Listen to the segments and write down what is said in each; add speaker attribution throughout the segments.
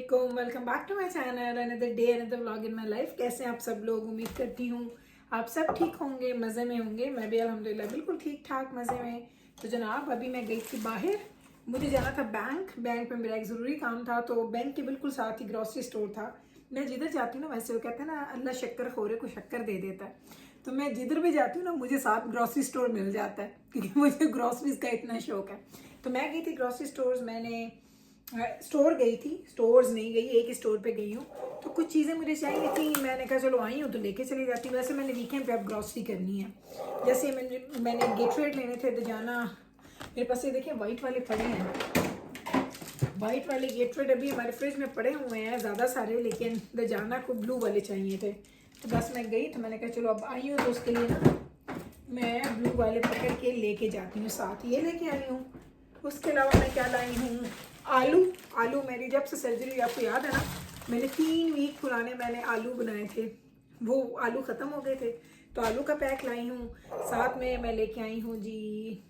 Speaker 1: अस्सलामुअलैकुम, welcome back to my channel, another day another vlog in my life. कैसे हैं आप सब लोग? उम्मीद करती हूँ आप सब ठीक होंगे, मज़े में होंगे। मैं भी अल्हम्दुलिल्लाह बिल्कुल ठीक ठाक मज़े में। तो जनाब अभी मैं गई थी बाहर, मुझे जाना था बैंक में मेरा एक ज़रूरी काम था। तो बैंक के बिल्कुल साथ ही ग्रॉसरी स्टोर था। मैं जिधर जाती हूँ ना, वैसे वो कहते हैं ना, अल्लाह शक्कर खोरे को शक्कर दे देता है। तो मैं जिधर भी जाती हूँ ना, मुझे साथ ग्रॉसरी स्टोर मिल जाता है, क्योंकि मुझे ग्रॉसरीज का इतना शौक है। तो मैं गई थी ग्रॉसरी स्टोर्स, मैंने स्टोर गई थी, स्टोर्स नहीं गई, एक ही स्टोर पे गई हूँ। तो कुछ चीज़ें मुझे चाहिए थी, मैंने कहा चलो आई हूँ तो लेके चली जाती हूँ। वैसे मैंने वीकेंड पे अब ग्रॉसरी करनी है। जैसे मैंने गेटरेड लेने थे, तो जाना मेरे पास ये देखिए वाइट वाले पड़े हैं। वाइट वाले गेटरेड अभी हमारे फ्रिज में पड़े हुए हैं ज़्यादा सारे, लेकिन दजाना को ब्लू वाले चाहिए थे। तो बस मैं गई, तो मैंने कहा चलो अब आई हूँ तो उसके लिए ना मैं ब्लू वाले पकड़ के लेके जाती हूँ, साथ ये लेके आई हूँ। उसके अलावा मैं क्या लाई हूँ, आलू मेरी जब से सर्जरी हुई, आपको याद है ना, मैंने 3 वीक पुराने मैंने आलू बनाए थे, वो आलू ख़त्म हो गए थे। तो आलू का पैक लाई हूँ। साथ में मैं लेके आई हूँ जी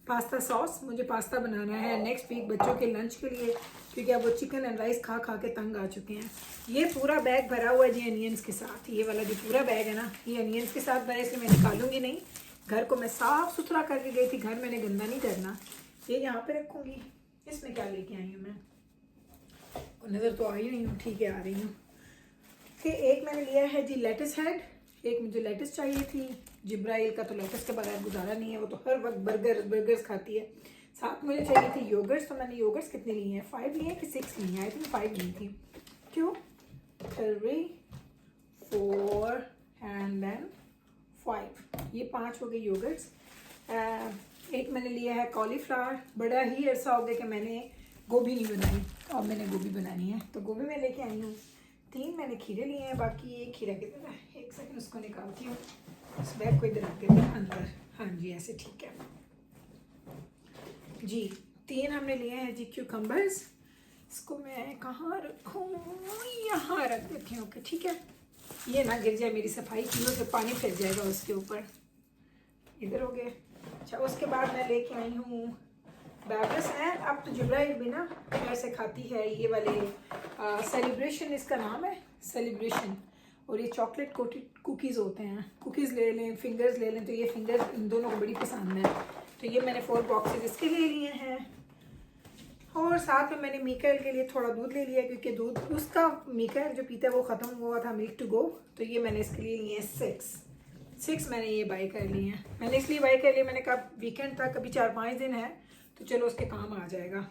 Speaker 1: पास्ता सॉस। मुझे पास्ता बनाना है नेक्स्ट वीक बच्चों के लंच के लिए, क्योंकि अब वो चिकन एंड राइस खा खा के तंग आ चुके हैं। ये पूरा बैग भरा हुआ है जी अनियंस के साथ। ये वाला जो पूरा बैग है ना, ये अनियंस के साथ भरा है, इसलिए मैं निकालूंगी नहीं। घर को मैं साफ़ सुथरा करके गई थी, घर मैंने गंदा नहीं करना। ये यहाँ पे रखूँगी। इसमें क्या लेके आई हूँ मैं, नज़र तो आई नहीं हूँ, ठीक है आ रही हूँ। फिर एक मैंने लिया है जी लेटिस हेड, एक मुझे लेटिस चाहिए थी। जिब्राइल का तो लेटिस के बगैर गुजारा नहीं है, वो तो हर वक्त बर्गर्स खाती है। साथ मुझे चाहिए थी योगर्ट्स, तो मैंने योगर्ट्स कितने लिए हैं, 5 लिए हैं कि 6 लिए हैं, आई थिंक 5 ली थी। क्यों 3 4 एंड देन 5, ये 5 हो गए योगर्ट्स। एक मैंने लिया है कॉलीफ्लावर। बड़ा ही अरसा हो गया कि मैंने गोभी नहीं बनाई, अब मैंने गोभी बनानी है, तो गोभी मैं लेके आई हूँ। 3 मैंने खीरे लिए हैं, बाकी एक खीरा कितना है, एक सेकंड उसको निकालती हूँ, इस बैग को इधर रख देते हैं अंदर। हाँ जी ऐसे ठीक है जी। 3 हमने लिए हैं जी क्यूकम्बर्स। इसको मैं कहाँ रखूँ, यहाँ रख देती हूँ, ओके ठीक है। ये ना गिर जाए, मेरी सफाई चीज़ों से पानी फिर जाएगा उसके ऊपर। इधर हो गए। अच्छा उसके बाद मैं लेके आई हूँ बैगर्स हैं। अब तो जिब्राइल भी ना ऐसे खाती है, ये वाले सेलिब्रेशन इसका नाम है, सेलिब्रेशन। और ये चॉकलेट कोटेड कुकीज़ होते हैं, कुकीज़ ले लें, फिंगर्स ले लें, तो ये फिंगर्स इन दोनों को बड़ी पसंद है। तो ये मैंने 4 बॉक्सेस इसके लिए लिए हैं। और साथ में मैंने मीकाइल के लिए थोड़ा दूध ले लिया, क्योंकि दूध उसका मीकाइल जो पीता है वो ख़त्म हुआ था, मिल्क टू गो। तो ये मैंने इसके लिए लिए हैं 6 मैंने ये बाई कर लिए हैं। मैंने इसलिए बाई कर लिया, मैंने कहा वीकेंड तक अभी 4-5 दिन है, तो चलो उसके काम आ जाएगा।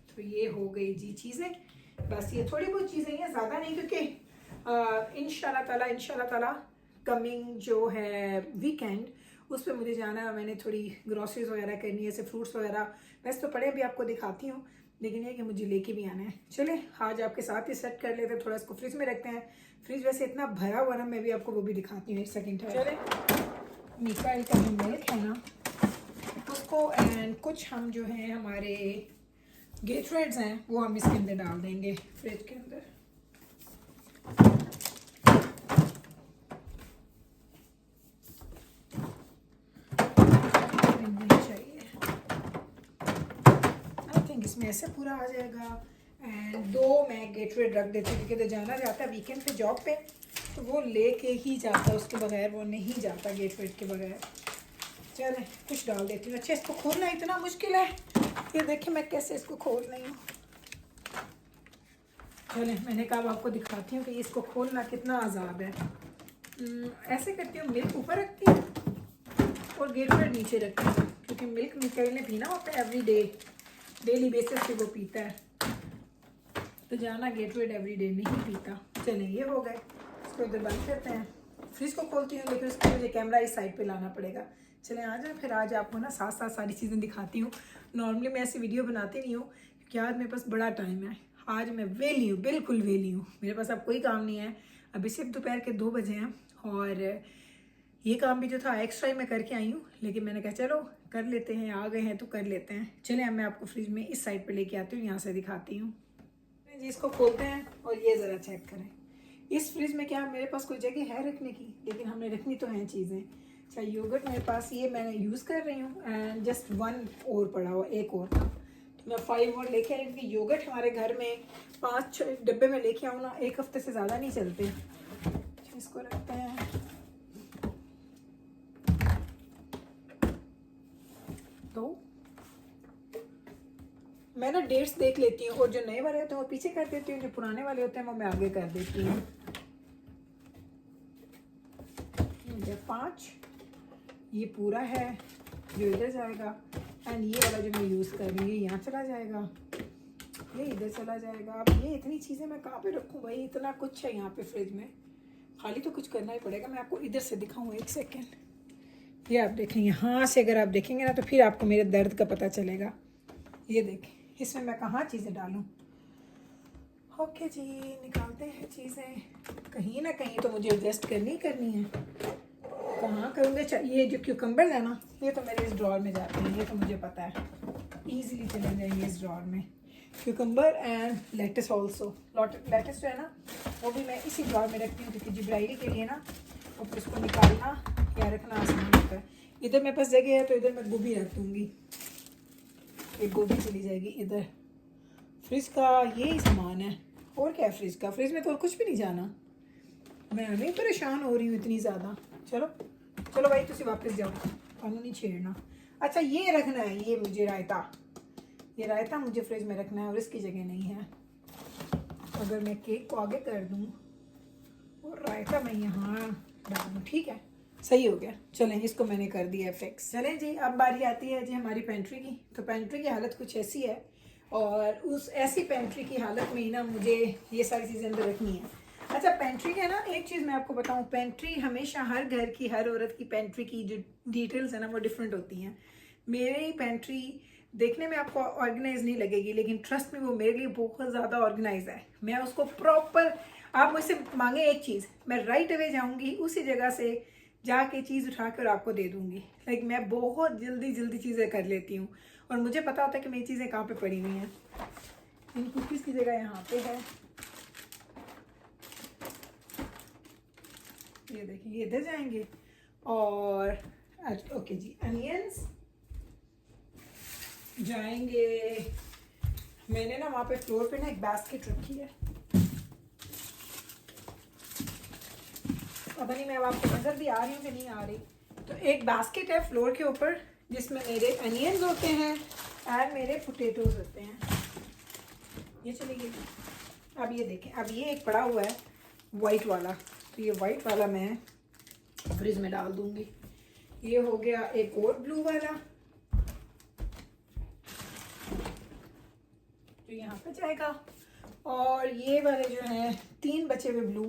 Speaker 1: तो ये हो गई जी चीज़ें, बस ये थोड़ी बहुत चीज़ें हैं, ज़्यादा नहीं, क्योंकि इंशाल्लाह ताला कमिंग जो है वीकेंड, उस पर मुझे जाना है। मैंने थोड़ी ग्रॉसरीज वगैरह करनी है, जैसे फ्रूट्स वगैरह। वैसे तो पड़े भी आपको दिखाती हूँ, लेकिन ये कि मुझे लेके भी आना है। चले आज आपके साथ ही सेट कर लेते हैं, थोड़ा इसको फ्रिज में रखते हैं। फ्रिज वैसे इतना भरा हुआ ना, मैं भी आपको वो भी दिखाती हूँ, एक सेकेंड। चले मीकाइल का जो मिल्क है ना उसको, एंड कुछ हम जो हैं हमारे गेटरेड्स हैं वो हम इसके अंदर डाल देंगे, फ्रिज के अंदर। चाहिए आई थिंक इसमें ऐसे पूरा आ जाएगा। एंड 2 मैं गेटरेड रख देती हूँ, क्योंकि जाना जाता है वीकेंड पे जॉब पे, तो वो लेके ही जाता, उसके बगैर वो नहीं जाता गेटरेड के बगैर। चले कुछ डाल देती हूँ। अच्छा इसको खोलना इतना मुश्किल है, ये देखिए मैं कैसे इसको खोल रही हूँ। चले मैंने कहा आपको दिखाती हूँ कि इसको खोलना कितना अजाब है। ऐसे करती हूँ, मिल्क ऊपर रखती हूँ और गेटरेड नीचे रखती हूँ, क्योंकि मिल्क मिकाइल ने पीना होता है एवरी डे, डेली बेसिस पे वो पीता है। तो जाना गेटरेड एवरी डे नहीं पीता। चले ये हो गए, इसको इधर बंद करते हैं। फ्रिज को खोलती हूँ, लेकिन उसके लिए कैमरा इस साइड पे लाना पड़ेगा। चले आ जाए, फिर आज आपको ना साथ साथ सारी चीज़ें दिखाती हूँ। नॉर्मली मैं ऐसी वीडियो बनाती नहीं हूँ, क्योंकि आज मेरे पास बड़ा टाइम है। आज मैं वेली हूँ, बिल्कुल वेली हूँ, मेरे पास अब कोई काम नहीं है। अभी सिर्फ दोपहर के 2 बजे हैं, और ये काम भी जो था एक्स्ट्रा ही मैं करके आई हूँ, लेकिन मैंने कहा चलो कर लेते हैं, आ गए हैं तो कर लेते हैं। चले अब मैं आपको फ्रिज में इस साइड पर लेके आती हूँ, यहाँ से दिखाती हूँ जी। इसको खोलते हैं और ये ज़रा चेक करें, इस फ्रिज में क्या मेरे पास कोई जगह है रखने की, लेकिन हमने रखनी तो हैं चीज़ें। चाहे योगर्ट मेरे पास ये मैंने यूज़ कर रही हूँ, एंड जस्ट 1 और पड़ा हुआ, एक और था, मैं 5 और लेके आई क्योंकि योगर्ट हमारे घर में 5-6 डब्बे में लेके आऊँ ना, 1 हफ्ते से ज़्यादा नहीं चलते। इसको रखते हैं। तो मैं ना डेट्स देख लेती हूँ और जो नए वाले होते हैं वो पीछे कर देती हूँ, जो पुराने वाले होते हैं वो मैं आगे कर देती हूँ। 5 ये पूरा है जो इधर जाएगा, एंड ये वाला जो मैं यूज़ कर रही हूँ ये यहाँ चला जाएगा, ये इधर चला जाएगा। अब ये इतनी चीज़ें मैं कहाँ पे रखूँ भाई, इतना कुछ है यहाँ पे फ्रिज में, खाली तो कुछ करना ही पड़ेगा। मैं आपको इधर से दिखाऊँ, 1 सेकेंड। ये आप देखेंगे, यहाँ से अगर आप देखेंगे ना तो फिर आपको मेरे दर्द का पता चलेगा। ये देखें इसमें मैं कहाँ चीज़ें डालूँ। ओके जी, निकालते हैं चीज़ें। कहीं ना कहीं तो मुझे एडजस्ट करनी है। कहाँ करूँगे? ये जो क्यूकम्बर है ना, ये तो मेरे इस ड्रॉर में जाते हैं, ये तो मुझे पता है, ईजिली चले जाएंगे इस ड्रॉर में। Cucumber and lettuce also, lettuce जो है ना वो भी मैं इसी ड्रॉर में रखती हूँ क्योंकि जिब्राइली के लिए ना और फिर उसको निकालना या रखना आसान होता है। इधर मेरे पास जगह है तो इधर मैं गोभी रख दूँगी, एक गोभी चली जाएगी इधर। फ्रिज का यही सामान है, और क्या है फ्रिज का? फ्रिज में तो और कुछ भी नहीं जाना। मैं नहीं परेशान हो रही हूँ इतनी ज़्यादा। चलो भाई तुम वापस जाओ, कानून नहीं छेड़ना। अच्छा ये रखना है, ये मुझे ये रायता मुझे फ्रिज में रखना है और इसकी जगह नहीं है। अगर मैं केक को आगे कर दूँ और रायता मैं यहाँ डाल दूँ, ठीक है, सही हो गया। चलें इसको मैंने कर दिया फिक्स। चलें जी, अब बारी आती है जी हमारी पेंट्री की। तो पेंट्री की हालत कुछ ऐसी है, और उस ऐसी पेंट्री की हालत में ही ना मुझे ये सारी चीज़ें अंदर रखनी है। अच्छा पेंट्री का ना एक चीज़ मैं आपको बताऊँ, पेंट्री हमेशा हर घर की, हर औरत की पेंट्री की जो डिटेल्स है ना वो डिफरेंट होती हैं। मेरी पेंट्री देखने में आपको ऑर्गेनाइज नहीं लगेगी, लेकिन ट्रस्ट में वो मेरे लिए बहुत ज़्यादा ऑर्गेनाइज है। मैं उसको प्रॉपर, आप मुझसे मांगे एक चीज़, मैं राइट अवे जाऊँगी उसी जगह से जाके चीज़ उठा कर आपको दे दूँगी। लाइक मैं बहुत जल्दी चीज़ें कर लेती हूँ और मुझे पता होता है कि मेरी चीज़ें कहाँ पे पड़ी हुई हैं। इन कुकीज़ की जगह यहाँ पे है, ये देखिए ये इधर जाएंगे। और ओके जी, अनियंस जाएंगे। मैंने ना वहाँ पे फ्लोर पे ना एक बास्केट रखी है, पता नहीं मैं अब आपको नज़र भी आ रही हूँ कि नहीं आ रही। तो एक बास्केट है फ्लोर के ऊपर जिसमें मेरे अनियंस होते हैं और मेरे पोटैटोज होते हैं। ये चली गई। अब ये देखें, अब ये एक पड़ा हुआ है वाइट वाला, तो ये वाइट वाला मैं फ्रिज में डाल दूंगी। ये हो गया एक और ब्लू वाला जो यहाँ पे जाएगा, और ये वाले जो हैं 3 बचे हुए ब्लू,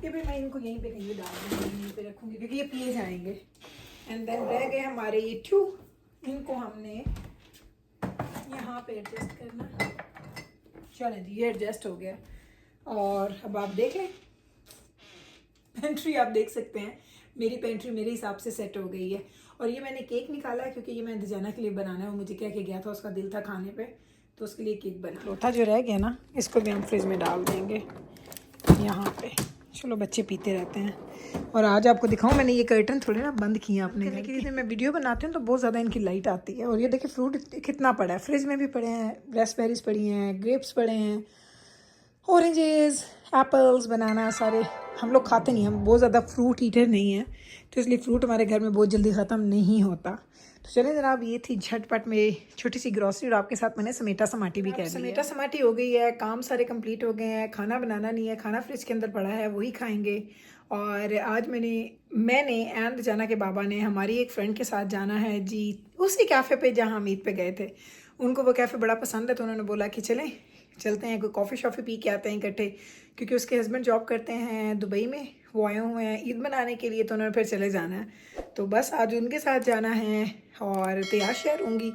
Speaker 1: ये भी मैं इनको यहीं पे कहीं डाल दूँगी, यहीं पे रखूँगी क्योंकि ये पिए जाएंगे। एंड देन रह गए हमारे ये 2, इनको हमने यहाँ पे एडजस्ट करना। चलें जी, ये एडजस्ट हो गया। और अब आप देख लें पेंट्री, आप देख सकते हैं मेरी पेंट्री मेरे हिसाब से सेट हो गई है। और ये मैंने केक निकाला है क्योंकि ये मैं दजाना के लिए बनाना है, वो मुझे क्या गया था, उसका दिल था खाने पे, तो उसके लिए केक बना। चौथा जो रह गया ना, इसको भी हम फ्रिज में डाल देंगे यहाँ पे। चलो बच्चे पीते रहते हैं। और आज आपको दिखाऊं, मैंने ये कर्टन थोड़े ना बंद किए अपने घर के। मैं वीडियो बनाती हूँ तो बहुत ज़्यादा इनकी लाइट आती है। और ये देखिए फ्रूट कितना पड़ा है, फ्रिज में भी पड़े हैं, रेस्पबेरीज पड़ी हैं, ग्रेप्स पड़े हैं, ऑरेंजेस, एप्पल्स, बनाना, सारे हम लोग खाते नहीं, हम बहुत ज़्यादा फ्रूट ईटर नहीं हैं, तो इसलिए फ्रूट हमारे घर में बहुत जल्दी ख़त्म नहीं होता। तो चलिए जनाब, ये थी झटपट में छोटी सी ग्रॉसरी, और आपके साथ मैंने समेटा समाटी भी कर ली। समेटा समाटी हो गई है, काम सारे कंप्लीट हो गए हैं, खाना बनाना नहीं है, खाना फ्रिज के अंदर पड़ा है, वही खाएंगे। और आज मैंने एंड जाना के बाबा ने हमारी एक फ्रेंड के साथ जाना है जी उसी कैफ़े पे जहाँ हम ईद पे गए थे। उनको वो कैफ़े बड़ा पसंद है, तो उन्होंने बोला कि चलते हैं, कोई कॉफ़ी शॉफ़ी पी के आते हैं इकट्ठे, क्योंकि उसके हस्बैंड जॉब करते हैं दुबई में, वो आए हुए हैं ईद मनाने के लिए, तो उन्होंने फिर चले जाना है। तो बस आज उनके साथ जाना है और तैयार शेयर होंगी।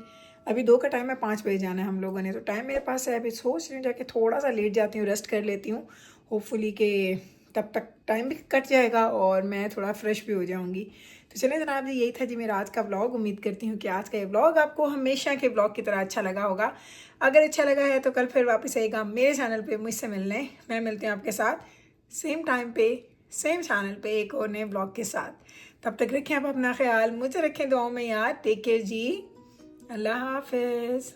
Speaker 1: अभी 2 का टाइम है, 5 बजे जाना है हम लोगों ने, तो टाइम मेरे पास है। अभी सोच रही हूँ जाके थोड़ा सा लेट जाती हूँ, रेस्ट कर लेती हूँ, होपफुली कि तब तक टाइम भी कट जाएगा और मैं थोड़ा फ्रेश भी हो जाऊँगी। तो चलिए जनाब जी, यही था जी मेरा आज का व्लॉग। उम्मीद करती हूँ कि आज का ये व्लॉग आपको हमेशा के व्लॉग की तरह अच्छा लगा होगा। अगर अच्छा लगा है तो कल फिर वापस आएगा मेरे चैनल पे मुझसे मिलने। मैं मिलती हूँ आपके साथ सेम टाइम पे, सेम चैनल पे, एक और नए व्लॉग के साथ। तब तक रखें आप अपना ख्याल, मुझे रखें दुआओं में याद। टेक केयर जी, अल्लाह हाफिज़।